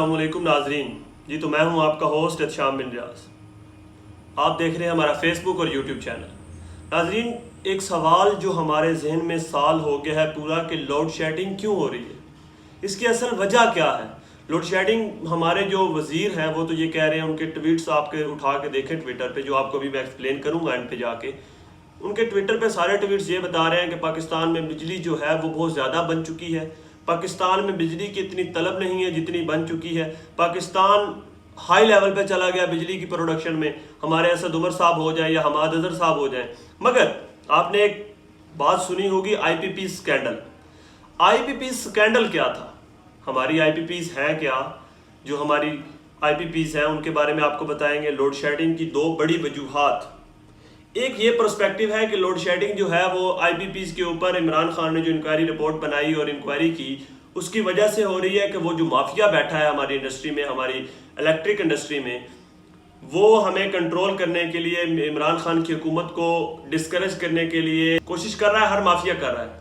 अस्सलाम वालेकुम नाजरीन जी। तो मैं हूं आपका होस्ट एहतशाम बिन रियाज। आप देख रहे हैं हमारा फेसबुक और यूट्यूब चैनल। नाजरीन, एक सवाल जो हमारे जहन में साल हो गया है पूरा कि लोड शेडिंग क्यों हो रही है, इसकी असल वजह क्या है। लोड शेडिंग हमारे जो वज़ीर हैं वो तो ये कह रहे हैं, उनके ट्वीट्स आपके उठा के देखें ट्विटर पे, जो आपको भी मैं एक्सप्लेन करूँगा एंड पे जाके। उनके ट्विटर पे सारे ट्वीट्स ये बता रहे हैं कि पाकिस्तान में बिजली जो है वो बहुत ज़्यादा बन चुकी है। पाकिस्तान में बिजली की इतनी तलब नहीं है जितनी बन चुकी है। पाकिस्तान हाई लेवल पे चला गया बिजली की प्रोडक्शन में, हमारे असद उमर साहब हो जाए या हमाद अजहर साहब हो जाए। मगर आपने एक बात सुनी होगी, आईपीपी स्कैंडल। आईपीपी स्कैंडल क्या था, हमारी आईपीपीज हैं क्या, जो हमारी आईपीपीज हैं उनके बारे में आपको बताएंगे। लोड शेडिंग की दो बड़ी वजूहात, एक ये पर्सपेक्टिव है कि लोड शेडिंग जो है वो आईपीपीज के ऊपर इमरान खान ने जो इंक्वायरी रिपोर्ट बनाई और इंक्वायरी की उसकी वजह से हो रही है कि वो जो माफिया बैठा है हमारी इंडस्ट्री में, हमारी इलेक्ट्रिक इंडस्ट्री में, वो हमें कंट्रोल करने के लिए, इमरान खान की हुकूमत को डिस्करेज करने के लिए कोशिश कर रहा है, हर माफिया कर रहा है।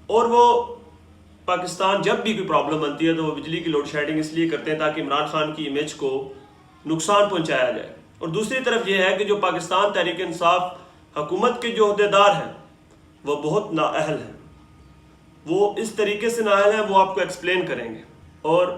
और वो पाकिस्तान जब भी कोई प्रॉब्लम बनती है तो वो बिजली की लोड शेडिंग इसलिए करते हैं ताकि इमरान खान की इमेज को नुकसान पहुंचाया जाए। और दूसरी तरफ ये है कि जो पाकिस्तान तहरीक इंसाफ हुकूमत के जो अहदेदार हैं वो बहुत नाअहल हैं, वो इस तरीके से नाअहल हैं, वो आपको एक्सप्लेन करेंगे। और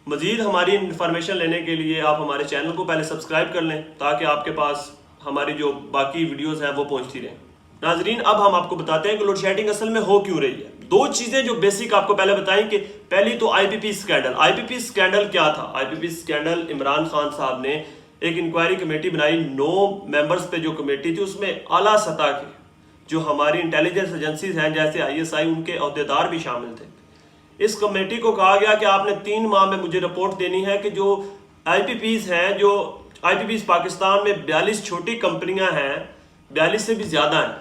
मज़ीद हमारी इंफॉर्मेशन लेने के लिए आप हमारे चैनल को पहले सब्सक्राइब कर लें ताकि आपके पास हमारी जो बाकी वीडियोस हैं वो पहुंचती रहें। नाजरीन, अब हम आपको बताते हैं कि लोड शेडिंग असल में हो क्यों रही है। दो चीज़ें जो बेसिक आपको पहले बताएं कि पहली तो आईपीपी स्कैंडल। आईपीपी स्कैंडल क्या था? आईपीपी स्कैंडल, इमरान खान साहब ने एक इंक्वायरी कमेटी बनाई, 9 मेंबर्स पे जो कमेटी थी उसमें आला सतह के जो हमारी इंटेलिजेंस एजेंसीज हैं जैसे आईएसआई, उनके अहदेदार भी शामिल थे। इस कमेटी को कहा गया कि आपने 3 माह में मुझे रिपोर्ट देनी है कि जो आईपीपीज हैं, जो आईपीपीज पाकिस्तान में 42 छोटी कंपनियां हैं, 42 से भी ज़्यादा हैं,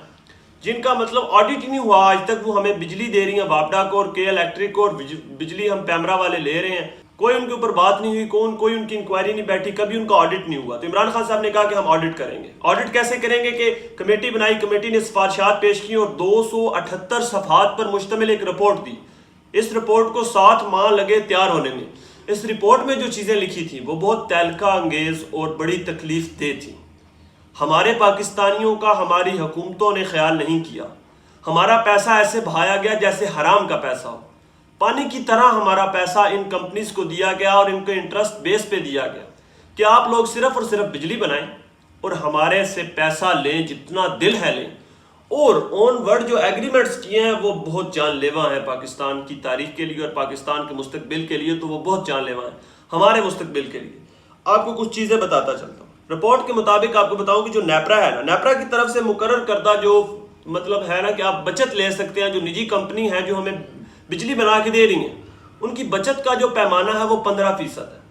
जिनका मतलब ऑडिट ही नहीं हुआ आज तक। वो हमें बिजली दे रही हैं वापडा को और के इलेक्ट्रिक को, और बिजली हम पैमरा वाले ले रहे हैं, कोई उनके ऊपर बात नहीं हुई, कोई उनकी इंक्वायरी नहीं बैठी, कभी उनका ऑडिट नहीं हुआ। तो इमरान खान साहब ने कहा कि हम ऑडिट करेंगे। ऑडिट कैसे करेंगे कि कमेटी बनाई, कमेटी ने सिफारिशात पेश की और 278 सफ़हात पर मुश्तमिल एक रिपोर्ट दी। इस रिपोर्ट को 7 माह लगे तैयार होने में। इस रिपोर्ट में जो चीज़ें लिखी थी वो बहुत तहलका अंगेज और बड़ी तकलीफ दे थी। हमारे पाकिस्तानियों का हमारी हुकूमतों ने ख्याल नहीं किया। हमारा पैसा ऐसे बहाया गया जैसे हराम का पैसा हो, पानी की तरह हमारा पैसा इन कंपनीज को दिया गया और इनको इंटरेस्ट बेस पे दिया गया कि आप लोग सिर्फ और सिर्फ बिजली बनाएं और हमारे से पैसा लें, जितना दिल है लें। और ऑन वर्ड जो एग्रीमेंट्स किए हैं वो बहुत जानलेवा हैं पाकिस्तान की तारीख के लिए और पाकिस्तान के मुस्तकबिल के लिए, तो वो बहुत जानलेवा हैं हमारे मुस्तकबिल के लिए। आपको कुछ चीज़ें बताता चलता हूँ। रिपोर्ट के मुताबिक आपको बताऊँ कि जो नेपरा है ना, नेपरा की तरफ से मुकर्रर करदा जो मतलब है ना कि आप बचत ले सकते हैं, जो निजी कंपनी है जो हमें बिजली बना के दे रही हैं, उनकी बचत का जो पैमाना है वो 15% है।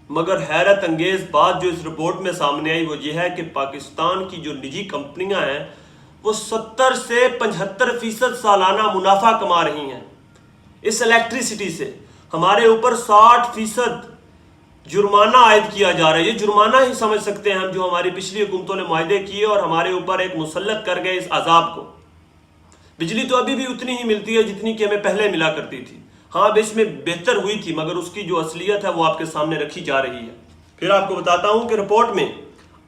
मगर हैरत अंगेज बात जो इस रिपोर्ट में सामने आई वो ये है कि पाकिस्तान की जो निजी कंपनियां हैं वो 70 से 75% सालाना मुनाफा कमा रही हैं इस इलेक्ट्रिसिटी से। हमारे ऊपर 60% जुर्माना आयद किया जा रहा है। ये जुर्माना ही समझ सकते हैं हम, जो हमारी पिछली हुकूमतों ने मुआहदे किए और हमारे ऊपर एक मुसल्लत कर गए इस अजाब को। बिजली तो अभी भी उतनी ही मिलती है जितनी कि हमें पहले मिला करती थी। हाँ, बीच में बेहतर हुई थी, मगर उसकी जो असलियत है वो आपके सामने रखी जा रही है। फिर आपको बताता हूं कि रिपोर्ट में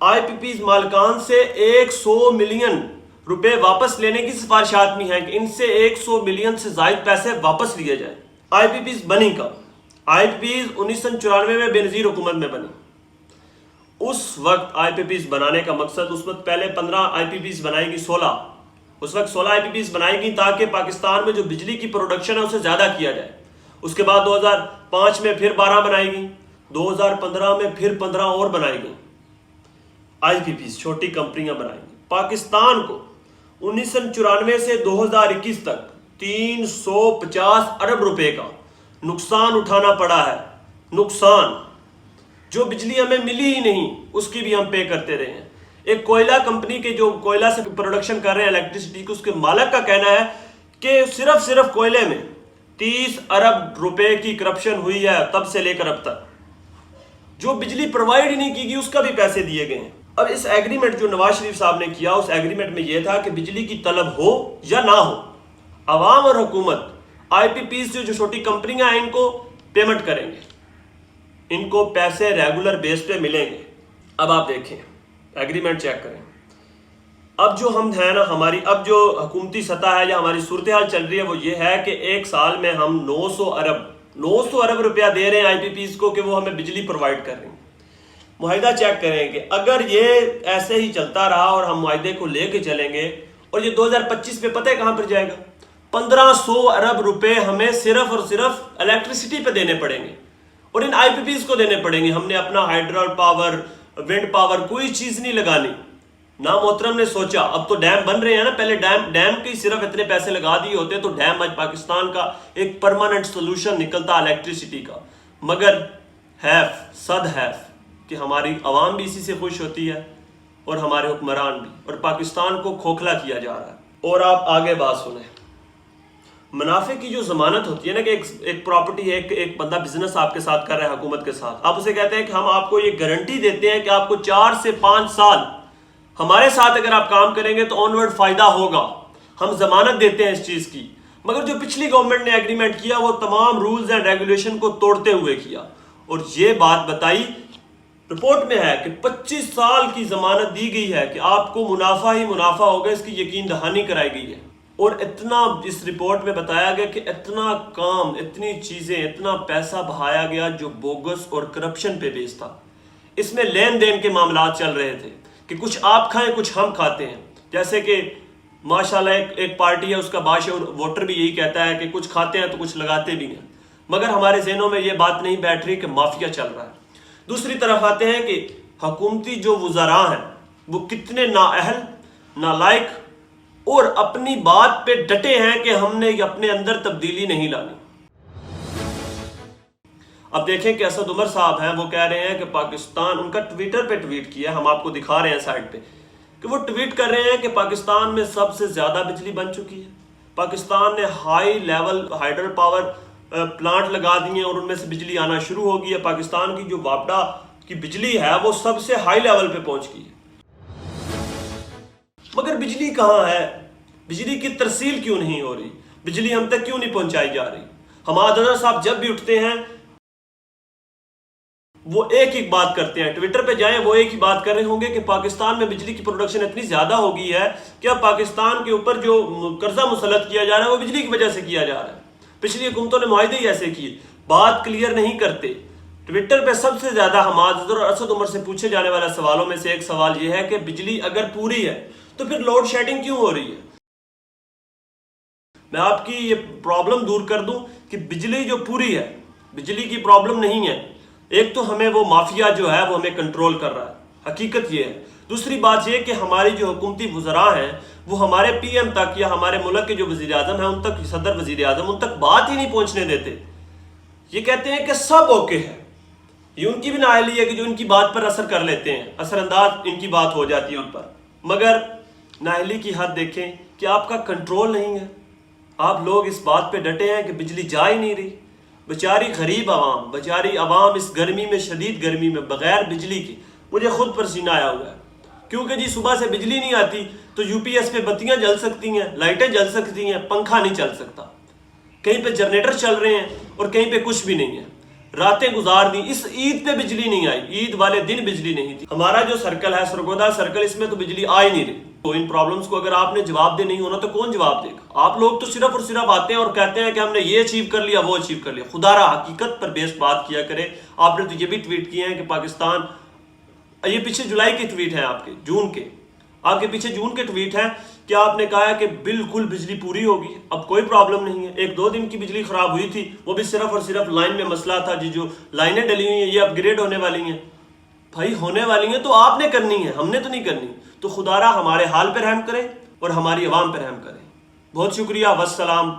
आईपीपीज मालिकान से 100 मिलियन रुपए वापस लेने की सिफारिशात भी हैं कि इनसे 100 मिलियन से ज्यादा पैसे वापस लिए जाए। आईपीपीज बनी कब? आईपीपीज 1994 में बेनजीर हुकूमत में बनी। उस वक्त आईपीपीज बनाने का मकसद, उस वक्त पहले 15 आईपीपीज बनाएगी, 16 उस वक्त 16 आईपीपीज बनाएगी ताकि पाकिस्तान में जो बिजली की प्रोडक्शन है उसे ज़्यादा किया जाए। उसके बाद 2005 में फिर 12 बनाएगी, 2015 में फिर 15 और बनाएगी आईपीपीज, छोटी कंपनियां बनाएंगी। पाकिस्तान को 1994 से 2021 तक 350 अरब रुपए का नुकसान उठाना पड़ा है। नुकसान जो बिजली हमें मिली ही नहीं उसकी भी हम पे करते रहे हैं। एक कोयला कंपनी के जो कोयला से प्रोडक्शन कर रहे हैं इलेक्ट्रिसिटी को, उसके मालिक का कहना है कि सिर्फ कोयले में 30 अरब रुपए की करप्शन हुई है तब से लेकर अब तक। जो बिजली प्रोवाइड ही नहीं की गई उसका भी पैसे दिए गए हैं। अब इस एग्रीमेंट जो नवाज शरीफ साहब ने किया, उस एग्रीमेंट में यह था कि बिजली की तलब हो या ना हो, अवाम और हुकूमत आईपीपी से जो छोटी कंपनियां हैं इनको पेमेंट करेंगे। ان کو پیسے ریگولر بیس پہ ملیں گے۔ اب آپ دیکھیں ایگریمنٹ چیک کریں، اب جو ہم ہیں نا ہماری اب جو حکومتی سطح ہے یا ہماری صورتحال چل رہی ہے وہ یہ ہے کہ ایک سال میں ہم 900 ارب روپیہ دے رہے ہیں آئی پی پیز کو کہ وہ ہمیں بجلی پرووائڈ کر رہے ہیں۔ معاہدہ چیک کریں کہ اگر یہ ایسے ہی چلتا رہا اور ہم معاہدے کو لے کے چلیں گے اور یہ 2025 پہ پتہ ہے کہاں پر جائے گا، 1500 ارب روپے ہمیں صرف اور صرف الیکٹریسٹی پہ دینے پڑیں گے اور ان آئی پی پیز کو دینے پڑیں گے۔ ہم نے اپنا ہائیڈرول پاور، ونڈ پاور کوئی چیز نہیں لگانی۔ نہ محترم نے سوچا، اب تو ڈیم بن رہے ہیں نا، پہلے ڈیم کے صرف اتنے پیسے لگا دیے ہوتے تو ڈیم آج پاکستان کا ایک پرماننٹ سولوشن نکلتا الیکٹریسٹی کا، مگر صد کہ ہماری عوام بھی اسی سے خوش ہوتی ہے اور ہمارے حکمران بھی، اور پاکستان کو کھوکھلا کیا جا رہا ہے۔ اور آپ آگے بات سنیں، منافع کی جو ضمانت ہوتی ہے نا کہ ایک پراپرٹی ہے، ایک بندہ بزنس آپ کے ساتھ کر رہا ہے حکومت کے ساتھ، آپ اسے کہتے ہیں کہ ہم آپ کو یہ گارنٹی دیتے ہیں کہ آپ کو 4 سے 5 سال ہمارے ساتھ اگر آپ کام کریں گے تو آنورڈ فائدہ ہوگا، ہم ضمانت دیتے ہیں اس چیز کی۔ مگر جو پچھلی گورنمنٹ نے ایگریمنٹ کیا وہ تمام رولز اینڈ ریگولیشن کو توڑتے ہوئے کیا، اور یہ بات بتائی رپورٹ میں ہے کہ 25 سال کی ضمانت دی گئی ہے کہ آپ کو منافع ہی منافع ہوگا، اس کی یقین دہانی کرائی گئی ہے۔ اور اتنا اس رپورٹ میں بتایا گیا کہ اتنا کام، اتنی چیزیں، اتنا پیسہ بہایا گیا جو بوگس اور کرپشن پہ بیس تھا۔ اس میں لین دین کے معاملات چل رہے تھے کہ کچھ آپ کھائیں کچھ ہم کھاتے ہیں، جیسے کہ ماشاءاللہ ایک پارٹی ہے اس کا باشعور ووٹر بھی یہی کہتا ہے کہ کچھ کھاتے ہیں تو کچھ لگاتے بھی ہیں، مگر ہمارے ذہنوں میں یہ بات نہیں بیٹھ رہی کہ مافیا چل رہا ہے۔ دوسری طرف آتے ہیں کہ حکومتی جو وزراء ہیں وہ کتنے نااہل، نالائق اور اپنی بات پہ ڈٹے ہیں کہ ہم نے اپنے اندر تبدیلی نہیں لانی۔ اب دیکھیں کہ اسد عمر صاحب ہیں، وہ کہہ رہے ہیں کہ پاکستان، ان کا ٹویٹر پہ ٹویٹ کیا، ہم آپ کو دکھا رہے ہیں سائٹ پہ، کہ وہ ٹویٹ کر رہے ہیں کہ پاکستان میں سب سے زیادہ بجلی بن چکی ہے، پاکستان نے ہائی لیول ہائیڈرل پاور پلانٹ لگا دیے اور ان میں سے بجلی آنا شروع ہو گئی ہے، پاکستان کی جو وابڈا کی بجلی ہے وہ سب سے ہائی لیول پہ پہنچ گئی ہے۔ مگر بجلی کہاں ہے؟ بجلی کی ترسیل کیوں نہیں ہو رہی؟ بجلی ہم تک کیوں نہیں پہنچائی جا رہی؟ حماد انور صاحب جب بھی اٹھتے ہیں وہ ایک ہی بات کرتے ہیں، ٹویٹر پہ جائیں وہ ایک ہی بات کر رہے ہوں گے کہ پاکستان میں بجلی کی پروڈکشن اتنی زیادہ ہو گئی ہے کہ اب پاکستان کے اوپر جو قرضہ مسلط کیا جا رہا ہے وہ بجلی کی وجہ سے کیا جا رہا ہے۔ پچھلی حکومتوں نے معاہدے ہی ایسے کیے، بات کلیئر نہیں کرتے۔ ٹویٹر پہ سب سے زیادہ حماد انور اور اسد عمر سے پوچھے جانے والے سوالوں میں سے ایک سوال یہ ہے کہ بجلی اگر پوری ہے تو پھر لوڈ شیڈنگ کیوں ہو رہی ہے؟ میں آپ کی یہ پرابلم دور کر دوں کہ بجلی جو پوری ہے، بجلی کی پرابلم نہیں ہے، ایک تو ہمیں وہ مافیا جو ہے وہ ہمیں کنٹرول کر رہا ہے، حقیقت یہ ہے۔ دوسری بات یہ کہ ہماری جو حکومتی وزراء ہیں وہ ہمارے پی ایم تک یا ہمارے ملک کے جو وزیر اعظم ہیں ان تک، صدر وزیر اعظم، ان تک بات ہی نہیں پہنچنے دیتے۔ یہ کہتے ہیں کہ سب اوکے ہے، یہ ان کی بھی نااہلی ہے کہ جو ان کی بات پر اثر کر لیتے ہیں، اثر انداز ان کی بات ہو جاتی ہے ان پر۔ مگر نااہلی کی حد دیکھیں کہ آپ کا کنٹرول نہیں ہے، آپ لوگ اس بات پہ ڈٹے ہیں کہ بجلی جا ہی نہیں رہی۔ بیچاری غریب عوام، بیچاری عوام اس گرمی میں، شدید گرمی میں بغیر بجلی کے، مجھے خود پسینہ آیا ہوا ہے، کیونکہ جی صبح سے بجلی نہیں آتی تو یو پی ایس پہ بتیاں جل سکتی ہیں، لائٹیں جل سکتی ہیں، پنکھا نہیں چل سکتا، کہیں پہ جنریٹر چل رہے ہیں اور کہیں پہ کچھ بھی نہیں ہے، راتیں گزار دی۔ اس عید پہ بجلی نہیں آئی، عید والے دن بجلی نہیں تھی۔ ہمارا جو سرکل ہے سرگودا سرکل، اس میں تو بجلی آ ہی نہیں رہی۔ تو ان پرابلمز کو اگر آپ نے جواب دے نہیں ہونا تو کون جواب دے گا؟ آپ لوگ تو صرف اور صرف آتے ہیں اور کہتے ہیں کہ ہم نے یہ اچیو کر لیا، وہ اچیو کر لیا۔ خدا را حقیقت پر بیس بات کیا کرے۔ آپ نے تو یہ بھی ٹویٹ کیے ہیں کہ پاکستان، یہ پیچھے جولائی کے ٹویٹ ہیں آپ کے، جون کے، آپ کے پیچھے جون کے ٹویٹ ہیں کہ آپ نے کہا ہے کہ بالکل بجلی پوری ہوگی، اب کوئی پرابلم نہیں ہے۔ 1-2 دن کی بجلی خراب ہوئی تھی، وہ بھی صرف اور صرف لائن میں مسئلہ تھا، جو لائنیں ڈلی ہوئی ہیں یہ اپ گریڈ ہونے والی ہیں۔ بھائی ہونے والی ہیں تو آپ نے کرنی ہے، ہم نے تو نہیں کرنی۔ تو خدا را ہمارے حال پہ رحم کرے اور ہماری عوام پہ رحم کرے۔ بہت شکریہ، والسلام۔